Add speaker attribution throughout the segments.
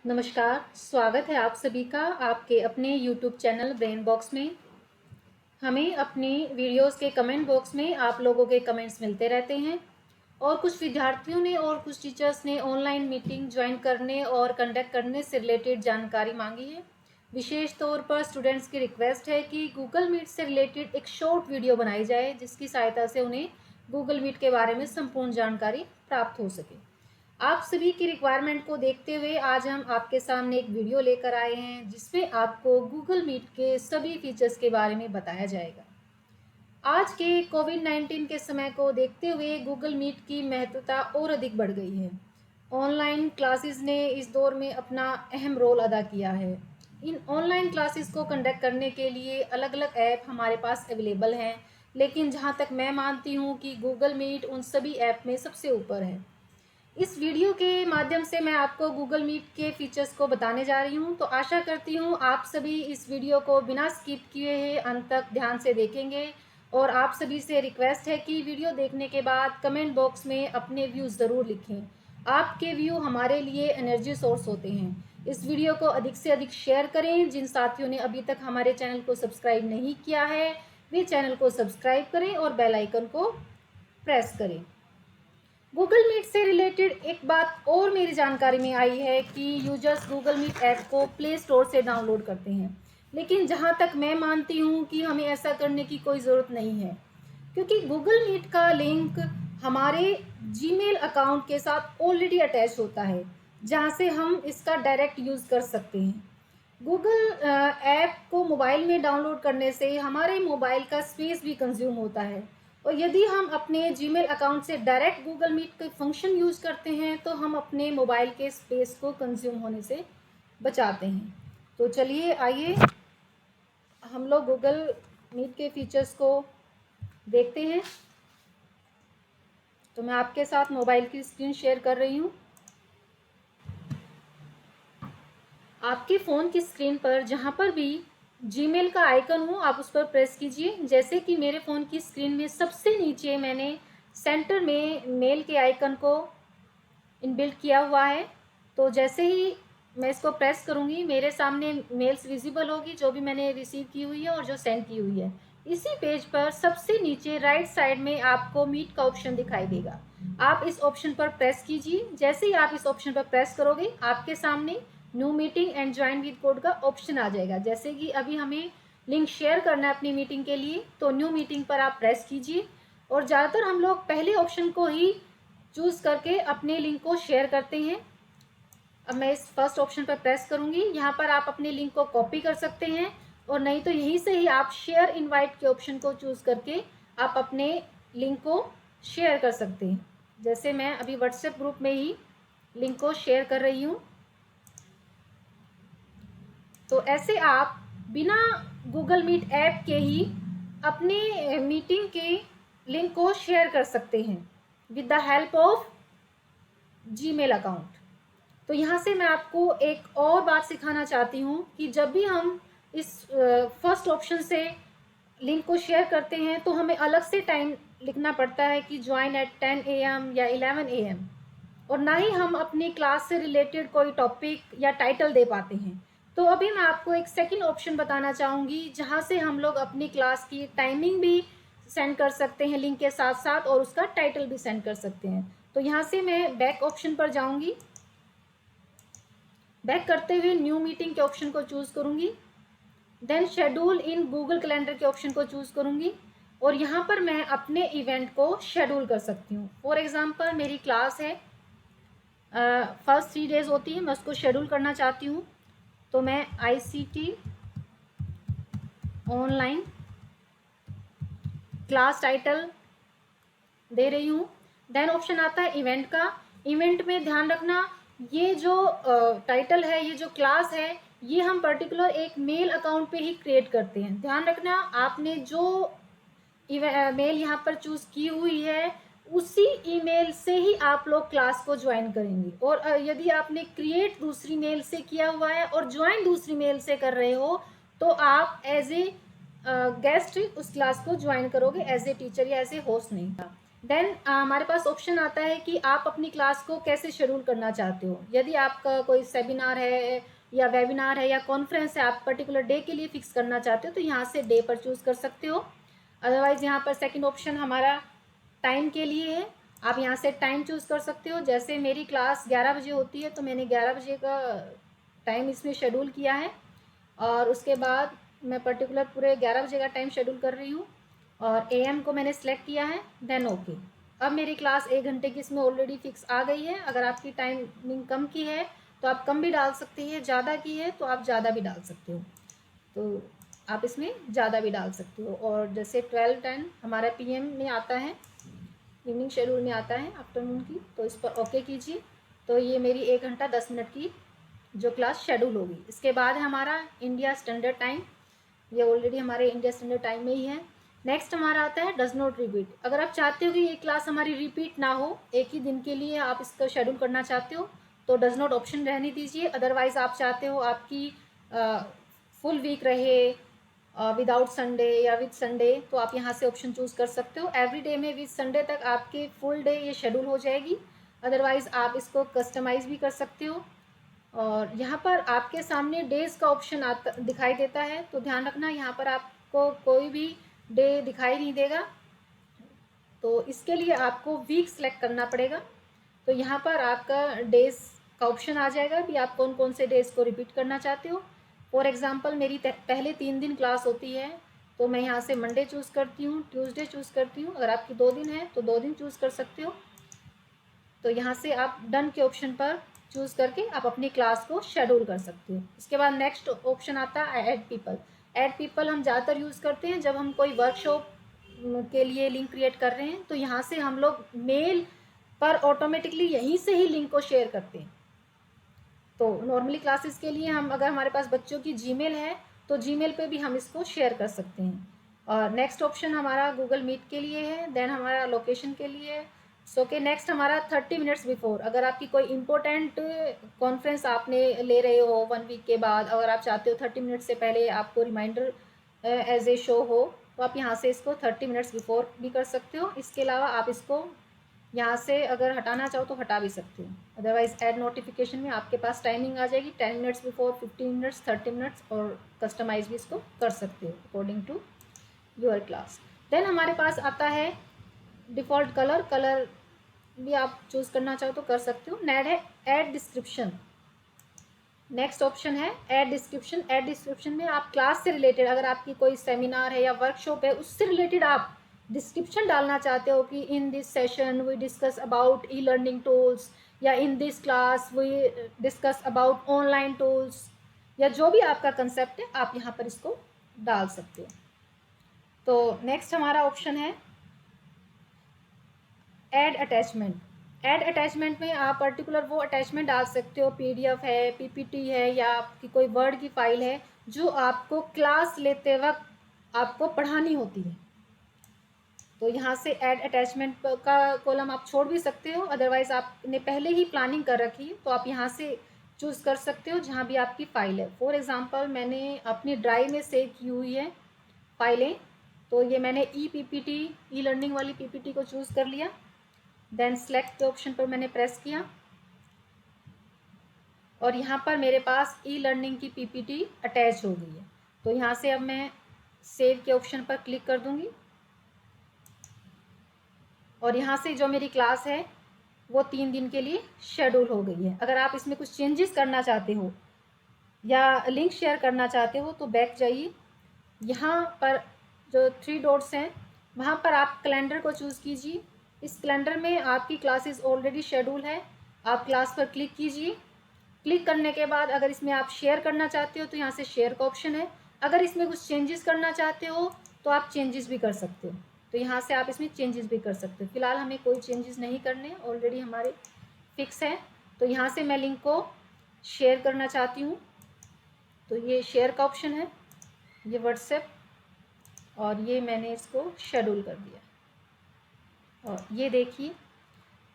Speaker 1: नमस्कार, स्वागत है आप सभी का आपके अपने YouTube चैनल ब्रेन बॉक्स में। हमें अपने वीडियोस के कमेंट बॉक्स में आप लोगों के कमेंट्स मिलते रहते हैं और कुछ विद्यार्थियों ने और कुछ टीचर्स ने ऑनलाइन मीटिंग ज्वाइन करने और कंडक्ट करने से रिलेटेड जानकारी मांगी है। विशेष तौर पर स्टूडेंट्स की रिक्वेस्ट है कि गूगल मीट से रिलेटेड एक शॉर्ट वीडियो बनाई जाए जिसकी सहायता से उन्हें गूगल मीट के बारे में संपूर्ण जानकारी प्राप्त हो सके। आप सभी की रिक्वायरमेंट को देखते हुए आज हम आपके सामने एक वीडियो लेकर आए हैं जिसमें आपको गूगल मीट के सभी फीचर्स के बारे में बताया जाएगा। आज के कोविड-19 के समय को देखते हुए गूगल मीट की महत्वता और अधिक बढ़ गई है। ऑनलाइन क्लासेस ने इस दौर में अपना अहम रोल अदा किया है। इन ऑनलाइन क्लासेस को कंडक्ट करने के लिए अलग-अलग ऐप हमारे पास अवेलेबल हैं, लेकिन जहां तक मैं मानती हूं कि गूगल मीट उन सभी ऐप में सबसे ऊपर है। इस वीडियो के माध्यम से मैं आपको गूगल मीट के फीचर्स को बताने जा रही हूं, तो आशा करती हूं आप सभी इस वीडियो को बिना स्किप किए हुए अंत तक ध्यान से देखेंगे और आप सभी से रिक्वेस्ट है कि वीडियो देखने के बाद कमेंट बॉक्स में अपने व्यूज़ ज़रूर लिखें। आपके व्यू हमारे लिए एनर्जी सोर्स होते हैं। इस वीडियो को अधिक से अधिक शेयर करें। जिन साथियों ने अभी तक हमारे चैनल को सब्सक्राइब नहीं किया है वे चैनल को सब्सक्राइब करें और बेल आइकन को प्रेस करें। गूगल मीट से रिलेटेड एक बात और मेरी जानकारी में आई है कि यूजर्स गूगल मीट ऐप को प्ले स्टोर से डाउनलोड करते हैं, लेकिन जहां तक मैं मानती हूं कि हमें ऐसा करने की कोई ज़रूरत नहीं है, क्योंकि गूगल मीट का लिंक हमारे जीमेल अकाउंट के साथ ऑलरेडी अटैच होता है, जहां से हम इसका डायरेक्ट यूज़ कर सकते हैं। गूगल ऐप को मोबाइल में डाउनलोड करने से हमारे मोबाइल का स्पेस भी कंज्यूम होता है, और यदि हम अपने जीमेल अकाउंट से डायरेक्ट गूगल मीट के फंक्शन यूज़ करते हैं तो हम अपने मोबाइल के स्पेस को कंज्यूम होने से बचाते हैं। तो चलिए आइए हम लोग गूगल मीट के फीचर्स को देखते हैं। तो मैं आपके साथ मोबाइल की स्क्रीन शेयर कर रही हूँ। आपके फ़ोन की स्क्रीन पर जहाँ पर भी जीमेल का आइकन हो आप उस पर प्रेस कीजिए। जैसे कि मेरे फ़ोन की स्क्रीन में सबसे नीचे मैंने सेंटर में मेल के आइकन को इनबिल्ट किया हुआ है, तो जैसे ही मैं इसको प्रेस करूँगी मेरे सामने मेल्स विजिबल होगी जो भी मैंने रिसीव की हुई है और जो सेंड की हुई है। इसी पेज पर सबसे नीचे राइट साइड में आपको मीट का ऑप्शन दिखाई देगा। आप इस ऑप्शन पर प्रेस कीजिए। जैसे ही आप इस ऑप्शन पर प्रेस करोगे आपके सामने new meeting and join with code का ऑप्शन आ जाएगा। जैसे कि अभी हमें लिंक शेयर करना है अपनी मीटिंग के लिए, तो न्यू मीटिंग पर आप प्रेस कीजिए। और ज़्यादातर हम लोग पहले ऑप्शन को ही चूज़ करके अपने लिंक को शेयर करते हैं। अब मैं इस फर्स्ट ऑप्शन पर प्रेस करूंगी। यहाँ पर आप अपने लिंक को कॉपी कर सकते हैं, और नहीं तो यहीं से ही आप शेयर इनवाइट के ऑप्शन को चूज़ करके आप अपने लिंक को शेयर कर सकते हैं। जैसे मैं अभी व्हाट्सएप ग्रुप में ही लिंक को शेयर कर रही हूँ। तो ऐसे आप बिना गूगल मीट ऐप के ही अपने मीटिंग के लिंक को शेयर कर सकते हैं with the help of Gmail account. तो यहाँ से मैं आपको एक और बात सिखाना चाहती हूँ कि जब भी हम इस फर्स्ट ऑप्शन से लिंक को शेयर करते हैं तो हमें अलग से टाइम लिखना पड़ता है कि ज्वाइन एट 10 AM या 11 AM, और ना ही हम अपनी क्लास से रिलेटेड कोई टॉपिक या टाइटल दे पाते हैं। तो अभी मैं आपको एक सेकंड ऑप्शन बताना चाहूँगी जहाँ से हम लोग अपनी क्लास की टाइमिंग भी सेंड कर सकते हैं लिंक के साथ साथ, और उसका टाइटल भी सेंड कर सकते हैं। तो यहाँ से मैं बैक ऑप्शन पर जाऊँगी। बैक करते हुए न्यू मीटिंग के ऑप्शन को चूज़ करूँगी, then schedule in Google calendar के ऑप्शन को चूज़ करूँगी, और यहाँ पर मैं अपने इवेंट को शेड्यूल कर सकती हूँ। फॉर एग्जांपल मेरी क्लास है, फर्स्ट 3 डेज होती है, मैं उसको शेड्यूल करना चाहती हूँ। तो मैं ICT ऑनलाइन क्लास टाइटल दे रही हूँ। देन ऑप्शन आता है इवेंट का। इवेंट में ध्यान रखना ये जो टाइटल है, ये जो क्लास है, ये हम पर्टिकुलर एक मेल अकाउंट पे ही क्रिएट करते हैं। ध्यान रखना आपने जो मेल यहाँ पर चूज़ की हुई है उसी ईमेल से ही आप लोग क्लास को ज्वाइन करेंगे। और यदि आपने क्रिएट दूसरी मेल से किया हुआ है और ज्वाइन दूसरी मेल से कर रहे हो तो आप एज ए गेस्ट उस क्लास को ज्वाइन करोगे, एज ए टीचर या एज ए होस्ट नहीं था। देन हमारे पास ऑप्शन आता है कि आप अपनी क्लास को कैसे शेड्यूल करना चाहते हो। यदि आपका कोई सेमिनार है या वेबिनार है या कॉन्फ्रेंस है, आप पर्टिकुलर डे के लिए फिक्स करना चाहते हो तो यहाँ से डे पर चूज़ कर सकते हो। अदरवाइज़ यहाँ पर सेकंड ऑप्शन हमारा टाइम के लिए है, आप यहाँ से टाइम चूज़ कर सकते हो। जैसे मेरी क्लास 11 बजे होती है तो मैंने 11 बजे का टाइम इसमें शेड्यूल किया है, और उसके बाद मैं पर्टिकुलर पूरे 11 बजे का टाइम शेड्यूल कर रही हूँ और AM को मैंने सेलेक्ट किया है, देन ओके। अब मेरी क्लास 1 घंटे की इसमें ऑलरेडी फिक्स आ गई है। अगर आपकी टाइमिंग कम की है तो आप कम भी डाल सकते हैं, ज़्यादा की है तो आप ज़्यादा भी डाल सकते हो, तो आप इसमें ज़्यादा भी डाल सकते हो। और जैसे 12:10 हमारा PM में आता है, इवनिंग शेड्यूल में आता है आफ्टरनून की, तो इस पर ओके कीजिए। तो ये मेरी 1 घंटा 10 मिनट की जो क्लास शेड्यूल होगी। इसके बाद है हमारा इंडिया स्टैंडर्ड टाइम, ये ऑलरेडी हमारे इंडिया स्टैंडर्ड टाइम में ही है। नेक्स्ट हमारा आता है डज नॉट रिपीट। अगर आप चाहते हो कि ये क्लास हमारी रिपीट ना हो, एक ही दिन के लिए आप इसका शेड्यूल करना चाहते हो तो डज नॉट ऑप्शन रहने दीजिए। अदरवाइज आप चाहते हो आपकी फुल वीक रहे विदाउट संडे या विद संडे, तो आप यहाँ से ऑप्शन चूज़ कर सकते हो। एवरी डे में विद संडे तक आपके फुल डे ये शेड्यूल हो जाएगी। अदरवाइज़ आप इसको कस्टमाइज़ भी कर सकते हो। और यहाँ पर आपके सामने डेज़ का ऑप्शन आता दिखाई देता है, तो ध्यान रखना यहाँ पर आपको कोई भी डे दिखाई नहीं देगा, तो इसके लिए आपको वीक सेलेक्ट करना पड़ेगा। तो यहाँ पर आपका डेज़ का ऑप्शन आ जाएगा कि आप कौन कौन से डेज़ को रिपीट करना चाहते हो। फॉर एग्ज़ाम्पल मेरी पहले 3 दिन क्लास होती है, तो मैं यहाँ से मंडे चूज़ करती हूँ, ट्यूसडे चूज़ करती हूँ। अगर आपकी 2 दिन है तो 2 दिन चूज़ कर सकते हो। तो यहाँ से आप डन के ऑप्शन पर चूज़ करके आप अपनी क्लास को शेड्यूल कर सकते हो। इसके बाद नेक्स्ट ऑप्शन आता है ऐड पीपल। ऐड पीपल हम ज़्यादातर यूज़ करते हैं जब हम कोई वर्कशॉप के लिए लिंक क्रिएट कर रहे हैं, तो यहाँ से हम लोग मेल पर ऑटोमेटिकली यहीं से ही लिंक को शेयर करते हैं। तो नॉर्मली क्लासेस के लिए हम, अगर हमारे पास बच्चों की जीमेल है तो जीमेल पे भी हम इसको शेयर कर सकते हैं। और नेक्स्ट ऑप्शन हमारा गूगल मीट के लिए है, देन हमारा लोकेशन के लिए है। सो के नेक्स्ट हमारा 30 मिनट्स बिफोर। अगर आपकी कोई इंपॉर्टेंट कॉन्फ्रेंस आपने ले रहे हो 1 वीक के बाद, अगर आप चाहते हो 30 मिनट से पहले आपको रिमाइंडर एज ए शो हो, तो आप यहाँ से इसको 30 मिनट्स बिफोर भी कर सकते हो। इसके अलावा आप इसको यहाँ से अगर हटाना चाहो तो हटा भी सकते हो। अदरवाइज ऐड नोटिफिकेशन में आपके पास टाइमिंग आ जाएगी 10 मिनट्स बिफोर, 15 मिनट्स, 30 मिनट्स, और कस्टमाइज भी इसको कर सकते हो according to your class. Then हमारे पास आता है डिफ़ॉल्ट कलर। कलर भी आप चूज़ करना चाहो तो कर सकते हो। नेक्स्ट है ऐड डिस्क्रिप्शन। नेक्स्ट ऑप्शन है ऐड डिस्क्रिप्शन। ऐड डिस्क्रिप्शन में आप क्लास से रिलेटेड, अगर आपकी कोई सेमिनार है या वर्कशॉप है, उससे रिलेटेड आप डिस्क्रिप्शन डालना चाहते हो कि in this session we discuss about e learning tools, या in this class we discuss about online tools, या जो भी आपका कंसेप्ट है आप यहाँ पर इसको डाल सकते हो। तो नेक्स्ट हमारा ऑप्शन है ऐड अटैचमेंट। ऐड अटैचमेंट में आप पर्टिकुलर वो अटैचमेंट डाल सकते हो, PDF है, PPT है, या आपकी कोई वर्ड की फाइल है जो आपको क्लास लेते वक्त आपको पढ़ानी होती है। तो यहाँ से ऐड अटैचमेंट का कॉलम आप छोड़ भी सकते हो। अदरवाइज़ आपने पहले ही प्लानिंग कर रखी है तो आप यहाँ से चूज़ कर सकते हो जहाँ भी आपकी फ़ाइल है। फॉर एग्ज़ाम्पल मैंने अपनी ड्राइव में सेव की हुई है फाइलें, तो ये मैंने PPT ई लर्निंग वाली PPT को चूज़ कर लिया। देन सेलेक्ट के ऑप्शन पर मैंने प्रेस किया और यहाँ पर मेरे पास ई लर्निंग की PPT अटैच हो गई है। तो यहाँ से अब मैं सेव के ऑप्शन पर क्लिक कर दूँगी और यहाँ से जो मेरी क्लास है वो 3 दिन के लिए शेड्यूल हो गई है। अगर आप इसमें कुछ चेंजेस करना चाहते हो या लिंक शेयर करना चाहते हो तो बैक जाइए। यहाँ पर जो 3 डॉट्स हैं वहाँ पर आप कैलेंडर को चूज़ कीजिए। इस कैलेंडर में आपकी क्लासेस ऑलरेडी शेड्यूल है, आप क्लास पर क्लिक कीजिए। क्लिक करने के बाद अगर इसमें आप शेयर करना चाहते हो तो यहाँ से शेयर का ऑप्शन है। अगर इसमें कुछ चेंजेस करना चाहते हो तो आप चेंजेस भी कर सकते हो, तो यहाँ से आप इसमें चेंजेस भी कर सकते हो। फिलहाल हमें कोई चेंजेस नहीं करने, ऑलरेडी हमारे फिक्स है। तो यहाँ से मैं लिंक को शेयर करना चाहती हूँ, तो ये शेयर का ऑप्शन है, ये व्हाट्सएप, और ये मैंने इसको शेड्यूल कर दिया। और ये देखिए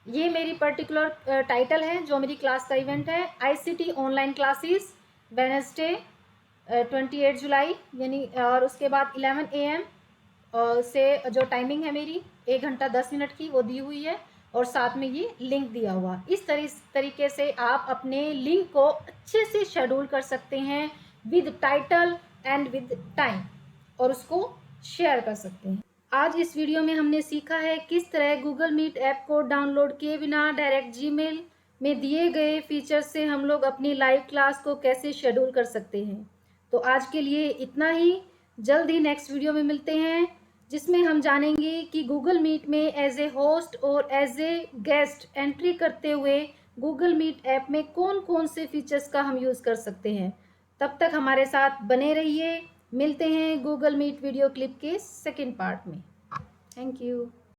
Speaker 1: ये मेरी पर्टिकुलर टाइटल है जो मेरी क्लास का इवेंट है, ICT ऑनलाइन क्लासेस वेडनेसडे 28 जुलाई, यानी और उसके बाद 11 AM से जो टाइमिंग है मेरी 1 घंटा 10 मिनट की वो दी हुई है और साथ में ये लिंक दिया हुआ। इस तरीके से आप अपने लिंक को अच्छे से शेड्यूल कर सकते हैं with title and with time, और उसको शेयर कर सकते हैं। आज इस वीडियो में हमने सीखा है किस तरह गूगल मीट ऐप को डाउनलोड किए बिना डायरेक्ट जीमेल में दिए गए फीचर से हम लोग अपनी लाइव क्लास को कैसे शेड्यूल कर सकते हैं। तो आज के लिए इतना ही। जल्द ही नेक्स्ट वीडियो में मिलते हैं, जिसमें हम जानेंगे कि गूगल मीट में एज ए होस्ट और एज ए गेस्ट एंट्री करते हुए गूगल मीट ऐप में कौन कौन से फीचर्स का हम यूज़ कर सकते हैं। तब तक हमारे साथ बने रहिए। मिलते हैं गूगल मीट वीडियो क्लिप के सेकंड पार्ट में। Thank you.